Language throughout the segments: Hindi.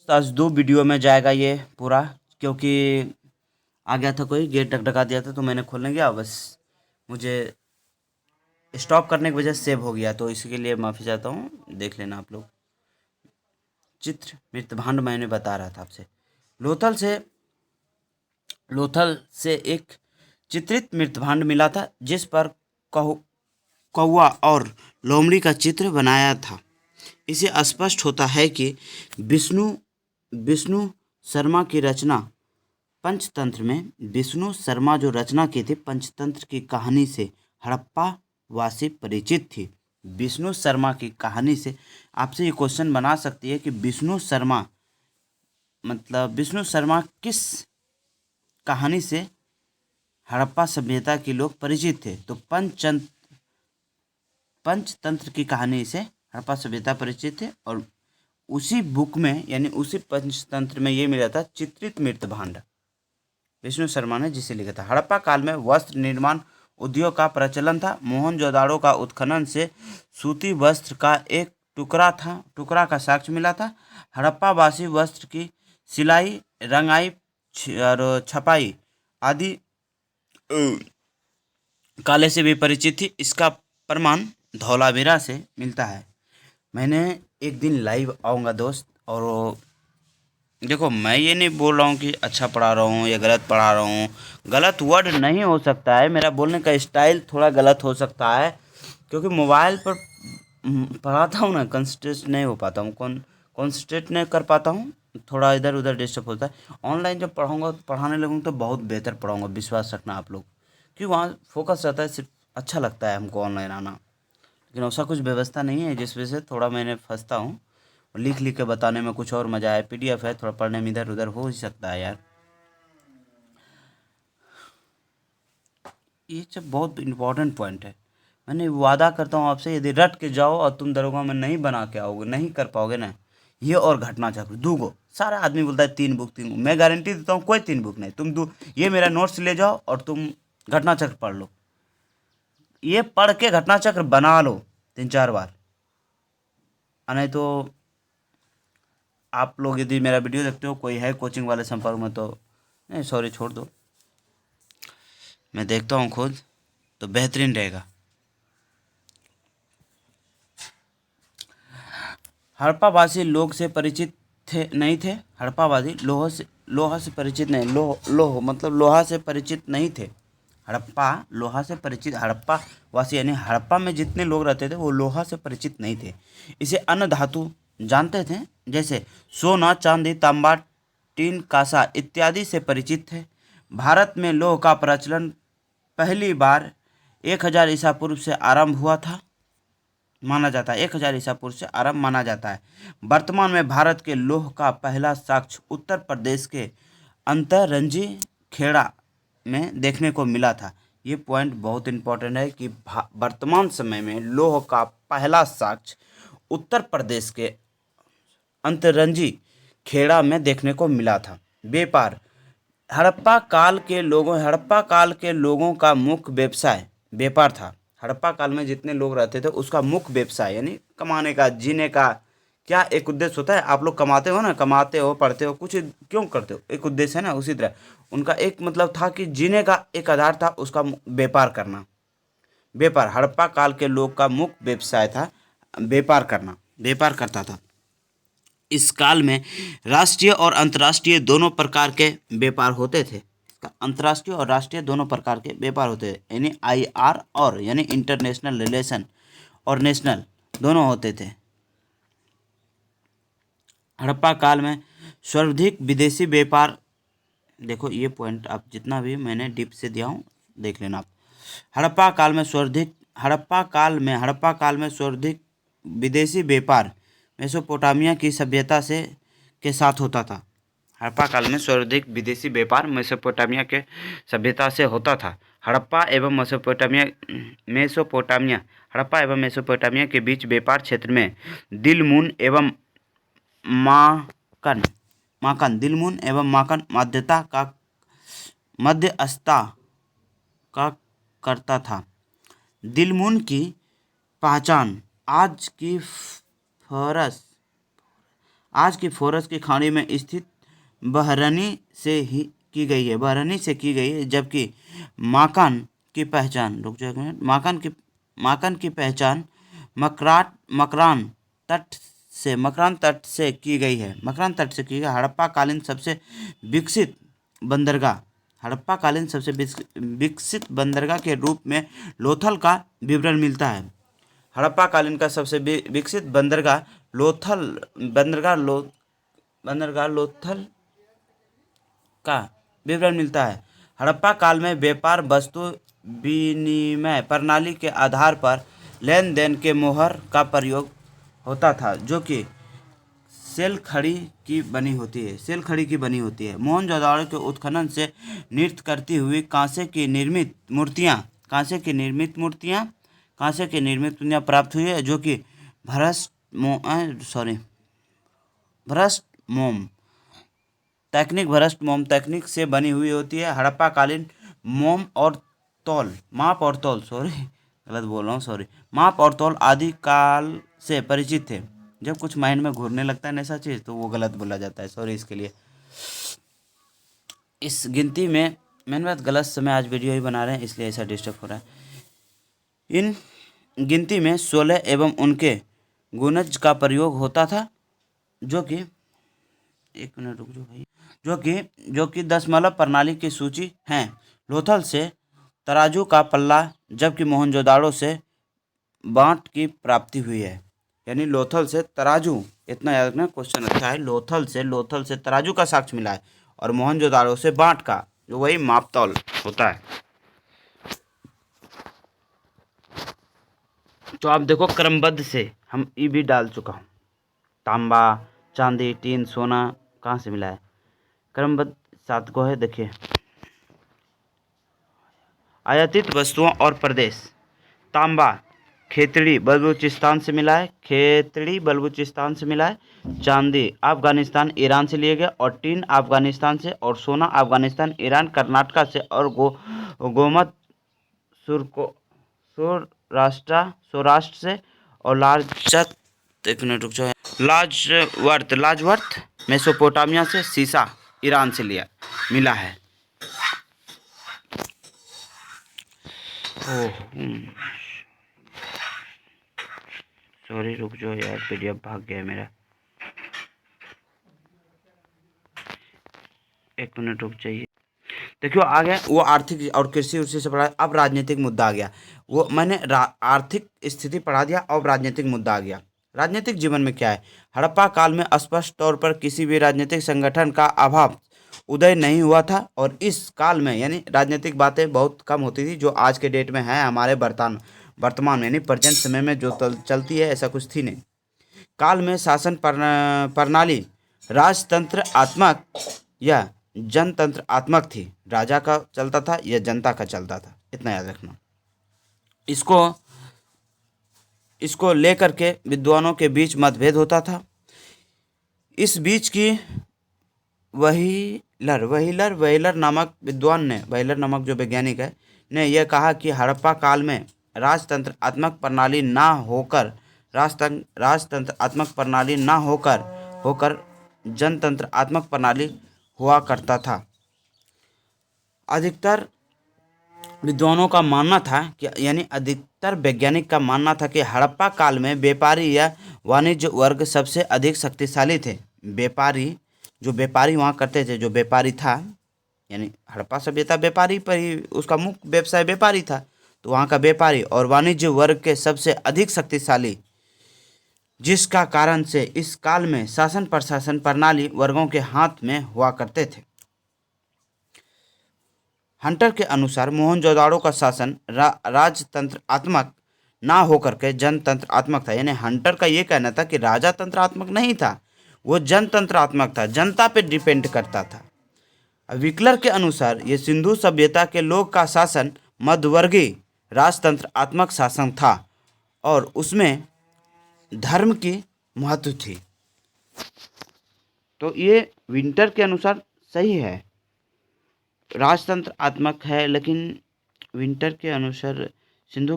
आज 2 वीडियो में जाएगा ये पूरा, क्योंकि आ गया था कोई, गेट धक-धका दिया था तो मैंने खोलने गया, बस मुझे स्टॉप करने की वजह से सेव हो गया, तो इसी के लिए माफ़ी चाहता हूँ, देख लेना आप लोग। चित्र मृतभांड मैंने बता रहा था आपसे। लोथल से लोथल से एक चित्रित मृतभांड मिला था जिस पर कौवा और लोमड़ी का चित्र बनाया था। इसे स्पष्ट होता है कि विष्णु विष्णु शर्मा की रचना पंचतंत्र में विष्णु शर्मा जो रचना की थी पंचतंत्र की कहानी से हड़प्पा वासी परिचित थी। विष्णु शर्मा की कहानी से आपसे ये क्वेश्चन बना सकती है कि विष्णु शर्मा मतलब विष्णु शर्मा किस कहानी से हड़प्पा सभ्यता के लोग परिचित थे, तो पंचतंत्र की कहानी से हड़प्पा सभ्यता परिचित थे। और उसी बुक में यानी उसी पंचतंत्र में ये मिला था चित्रित मृतभांड, विष्णु शर्मा ने जिसे लिखा था। हड़प्पा काल में वस्त्र निर्माण उद्योग का प्रचलन था। मोहनजोदाड़ो का उत्खनन से सूती वस्त्र का एक टुकड़ा का साक्ष्य मिला था। हड़प्पा वासी वस्त्र की सिलाई, रंगाई और छपाई आदि काले से भी परिचित थी। इसका प्रमाण धौलावीरा से मिलता है। मैंने एक दिन लाइव आऊँगा दोस्त, और देखो मैं ये नहीं बोल रहा हूँ कि अच्छा पढ़ा रहा हूँ या गलत पढ़ा रहा हूँ, गलत वर्ड नहीं हो सकता है, मेरा बोलने का स्टाइल थोड़ा गलत हो सकता है, क्योंकि मोबाइल पर पढ़ाता हूँ ना, कंसंट्रेट नहीं हो पाता हूँ, कॉन्संट्रेट नहीं कर पाता हूँ, थोड़ा इधर उधर डिस्टर्ब होता है। ऑनलाइन जब पढ़ाऊँगा पढ़ाने लगूँगा तो बहुत बेहतर पढ़ाऊँगा, विश्वास रखना आप लोग, क्योंकि वहाँ फोकस रहता है, सिर्फ अच्छा लगता है हमको ऑनलाइन आना। लेकिन ऐसा कुछ व्यवस्था नहीं है, जिस वजह से थोड़ा मैंने फंसता हूँ। लिख लिख के बताने में कुछ और मज़ा है, पीडीएफ है, थोड़ा पढ़ने में इधर उधर हो ही सकता है यार। ये सब बहुत इम्पोर्टेंट पॉइंट है। मैंने वादा करता हूँ आपसे, यदि रट के जाओ और तुम दरोगा में नहीं बना के आओगे, नहीं कर पाओगे ना, ये और घटना चक्र 2 गो, सारा आदमी बोलता है 3 बुक 3 बुक, मैं गारंटी देता हूँ कोई 3 बुक नहीं, तुम ये मेरा नोट्स ले जाओ और तुम घटना चक्र पढ़ लो, ये पढ़ के घटना चक्र बना लो 3-4 बार। नहीं तो आप लोग यदि मेरा वीडियो देखते हो, कोई है कोचिंग वाले संपर्क में, तो नहीं सॉरी छोड़ दो, मैं देखता हूँ खुद, तो बेहतरीन रहेगा। हड़प्पावासी लोग से परिचित थे नहीं थे। हड़प्पावासी लोहा से परिचित नहीं, लोह मतलब लोहा से परिचित नहीं थे। हड़प्पा लोहा से परिचित, हड़प्पा वासी यानी हड़प्पा में जितने लोग रहते थे वो लोहा से परिचित नहीं थे। इसे अन्य धातु जानते थे, जैसे सोना, चांदी, तांबा, टीन, कांसा इत्यादि से परिचित थे। भारत में लोह का प्रचलन पहली बार 1000 ईसा पूर्व से आरंभ हुआ था माना जाता है। 1000 ईसा पूर्व से आरंभ माना जाता है। वर्तमान में भारत के लौह का पहला साक्ष्य उत्तर प्रदेश के अंतररंजी खेड़ा में देखने को मिला था। ये पॉइंट बहुत इंपॉर्टेंट है कि वर्तमान समय में लौह का पहला साक्ष्य उत्तर प्रदेश के अंतररंजी खेड़ा में देखने को मिला था। व्यापार, हड़प्पा काल के लोगों का मुख्य व्यवसाय व्यापार था। हड़प्पा काल में जितने लोग रहते थे उसका मुख्य व्यवसाय यानी कमाने का, जीने का क्या एक उद्देश्य होता है। आप लोग कमाते हो ना, कमाते हो, पढ़ते हो, कुछ क्यों करते हो, एक उद्देश्य है ना। उसी तरह उनका एक मतलब था कि जीने का एक आधार था उसका व्यापार करना। व्यापार हड़प्पा काल के लोग का मुख्य व्यवसाय था, व्यापार करना, व्यापार करता था। इस काल में राष्ट्रीय और अंतर्राष्ट्रीय दोनों प्रकार के व्यापार होते थे। अंतर्राष्ट्रीय और राष्ट्रीय दोनों प्रकार के व्यापार होते थे, यानी आईआर और यानी इंटरनेशनल रिलेशन और नेशनल दोनों होते थे। हड़प्पा काल में सर्वाधिक विदेशी व्यापार, देखो ये पॉइंट आप जितना भी मैंने डीप से दिया हूँ देख लेना आप। हड़प्पा काल में सर्वाधिक विदेशी व्यापार मेसोपोटामिया की सभ्यता से के साथ होता था। हड़प्पा काल में सर्वाधिक विदेशी व्यापार मेसोपोटामिया के सभ्यता से होता था। हड़प्पा एवं मेसोपोटामिया के बीच व्यापार क्षेत्र में दिलमुन एवं माकन दिलमुन एवं माकन मध्यस्थता का करता था। दिलमुन की पहचान आज की फरस आज की फ़ोरस की खाड़ी में स्थित बहरनी से ही की गई है, बहरनी से की गई है, जबकि माकान की पहचान, रुक जाओ एक मिनट, माकान की पहचान मकराट मकरान तट से की गई है, मकरान तट से की गई। हड़प्पा कालीन सबसे विकसित बंदरगाह, हड़प्पा कालीन सबसे विकसित बंदरगाह के रूप में लोथल का विवरण मिलता है। हड़प्पा कालीन का सबसे विकसित बंदरगाह लोथल बंदरगाह लोथल का विवरण मिलता है। हड़प्पा काल में व्यापार वस्तु विनिमय प्रणाली के आधार पर लेन देन के मोहर का प्रयोग होता था, जो कि सेल खड़ी की बनी होती है, सेल खड़ी की बनी होती है। मोहनजोदड़ो के उत्खनन से नृत्य करती हुई कांसे की निर्मित मूर्तियाँ प्राप्त हुई है, जो कि भ्रष्ट मोम तकनीक से बनी हुई होती है। हड़प्पा कालीन माप और तौल आदि काल से परिचित थे। जब कुछ माइंड में घूरने लगता है ना ऐसा चीज़, तो वो गलत बोला जाता है, सॉरी इसके लिए। इस गिनती में मैंने बात गलत समय आज वीडियो ही बना रहे हैं, इसलिए ऐसा डिस्टर्ब हो रहा है। इन गिनती में 16 एवं उनके गुणज का प्रयोग होता था, जो कि एक मिनट रुक जाओ भाई, जो कि दशमलव प्रणाली की सूची है। लोथल से तराजू का पल्ला, जबकि मोहनजोदाड़ो से बांट की प्राप्ति हुई है। यानी लोथल से तराजू, इतना याद रखना, क्वेश्चन अच्छा है। लोथल से तराजू का साक्ष्य मिला है, और मोहनजोदाड़ो से बांट का, जो वही मापतौल होता है। तो आप देखो क्रमबद्ध से हम ई भी डाल चुका हूँ। तांबा, चांदी, टीन, सोना कहाँ से मिला है, क्रमबद्ध 7 को है। देखिए, आयातित वस्तुओं और प्रदेश। तांबा खेतड़ी बलूचिस्तान से मिला है, चांदी अफगानिस्तान ईरान से लिया गया, और टीन अफगानिस्तान से, और सोना अफगानिस्तान, ईरान, कर्नाटका से, और गोमत सौराष्ट्र से, और लाजवर्थ मेसोपोटामिया से, सीसा ईरान से मिला है। सॉरी रुक जाओ यार, पीडीएफ भाग गया मेरा, एक मिनट रुक जाइए। देखियो आ गया वो आर्थिक और कृषि उसी से पढ़ा। अब राजनीतिक मुद्दा आ गया, वो मैंने आर्थिक स्थिति पढ़ा दिया, अब राजनीतिक मुद्दा आ गया। राजनीतिक जीवन में क्या है, हड़प्पा काल में स्पष्ट तौर पर किसी भी राजनीतिक संगठन का अभाव उदय नहीं हुआ था, और इस काल में यानी राजनीतिक बातें बहुत कम होती थी, जो आज के डेट में है हमारे वर्तमान में, यानी प्रेजेंट समय में जो चलती है, ऐसा कुछ थी नहीं। काल में शासन प्रणाली राजतंत्र आत्मक या जनतंत्र आत्मक थी, राजा का चलता था या जनता का चलता था, इतना याद रखना। इसको लेकर के विद्वानों के बीच मतभेद होता था। इस बीच की व्हीलर नामक विद्वान ने, व्हीलर नामक जो वैज्ञानिक है, ने यह कहा कि हड़प्पा काल में राजतंत्र आत्मक प्रणाली ना होकर जनतंत्र आत्मक प्रणाली हुआ करता था। अधिकतर विद्वानों का मानना था कि, यानी अधिकतर वैज्ञानिक का मानना था कि हड़प्पा काल में व्यापारी या वाणिज्य वर्ग सबसे अधिक शक्तिशाली थे। जो व्यापारी वहाँ करते थे, जो व्यापारी था, यानी हड़प्पा सभ्यता व्यापारी पर ही, उसका मुख्य व्यवसाय व्यापारी था, तो वहाँ का व्यापारी और वाणिज्य वर्ग के सबसे अधिक शक्तिशाली, जिसका कारण से इस काल में शासन प्रशासन प्रणाली वर्गों के हाथ में हुआ करते थे। हंटर के अनुसार मोहनजोदाड़ो का शासन राजतंत्रात्मक ना होकर के जनतंत्रात्मक था। यानी हंटर का ये कहना था कि राजातंत्रात्मक नहीं था, वो जनतंत्रात्मक था, जनता पे डिपेंड करता था। विकलर के अनुसार ये सिंधु सभ्यता के लोग का शासन मध्यवर्गीय राजतंत्रात्मक शासन था, और उसमें धर्म की महत्व थी। तो ये विंटर के अनुसार सही है, राजतंत्र आत्मक है, लेकिन विंटर के अनुसार सिंधु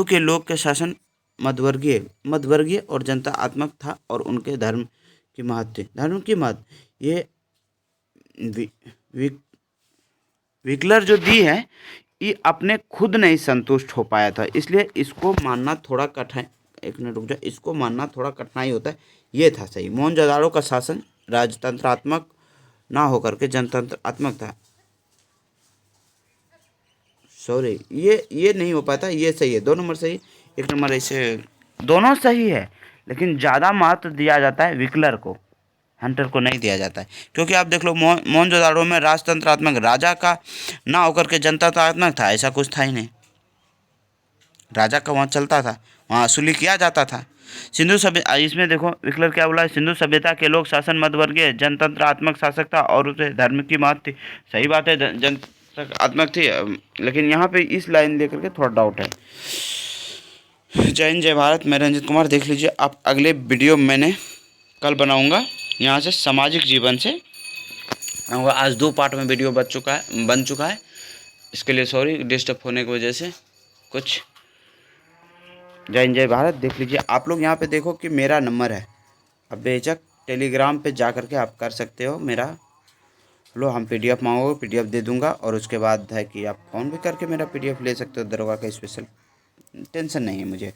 के लोग के शासन मध्यवर्गीय और जनतात्मक था और उनके धर्म की महत्व थी। धर्म की महत्व ये वि, वि, विकलर जो दी है ये अपने खुद नहीं संतुष्ट हो पाया था, इसलिए इसको मानना थोड़ा कठिन, एक मिनट रुक जाओ, इसको मानना थोड़ा कठिनाई होता है। ये था सही, मोहनजोदाड़ो का शासन राजतंत्रात्मक ना होकर के जनतंत्रात्मक था। सॉरी, ये नहीं हो पाता, ये सही है, 2 नंबर सही, 1 नंबर ऐसे, दोनों सही है, लेकिन ज़्यादा महत्व दिया जाता है विकलर को, हंटर को नहीं दिया जाता है। क्योंकि आप देख लो मोहनजोदाड़ो में राजतंत्रात्मक राजा का ना होकर के जनतांत्रात्मक था, ऐसा कुछ था ही नहीं। राजा का वहाँ चलता था, वहाँ असुली किया जाता था। सिंधु सभ्यता, इसमें देखो विकलर क्या बोला है, सिंधु सभ्यता के लोग शासन मध्यवर्गीय जनतंत्रात्मक शासक था और उसे धर्म की महत्व थी। सही बात है, जनतंत्रात्मक थी, लेकिन यहाँ पे इस लाइन लेकर के थोड़ा डाउट है। जय हिंद जय भारत, मैं रंजित कुमार। देख लीजिए आप, अगले वीडियो मैंने कल बनाऊंगा यहाँ से सामाजिक जीवन से। आज 2 पार्ट में वीडियो बन चुका है, इसके लिए सॉरी डिस्टर्ब होने की वजह से कुछ। जय हिंद जय भारत। देख लीजिए आप लोग यहाँ पे देखो कि मेरा नंबर है, अब बेझक टेलीग्राम पे जा करके आप कर सकते हो मेरा, लो हम PDF मांगोगे PDF दे दूंगा, और उसके बाद है कि आप फ़ोन भी करके मेरा PDF ले सकते हो, दरोगा का स्पेशल, टेंशन नहीं है मुझे।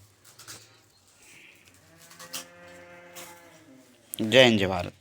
जय हिंद जय भारत।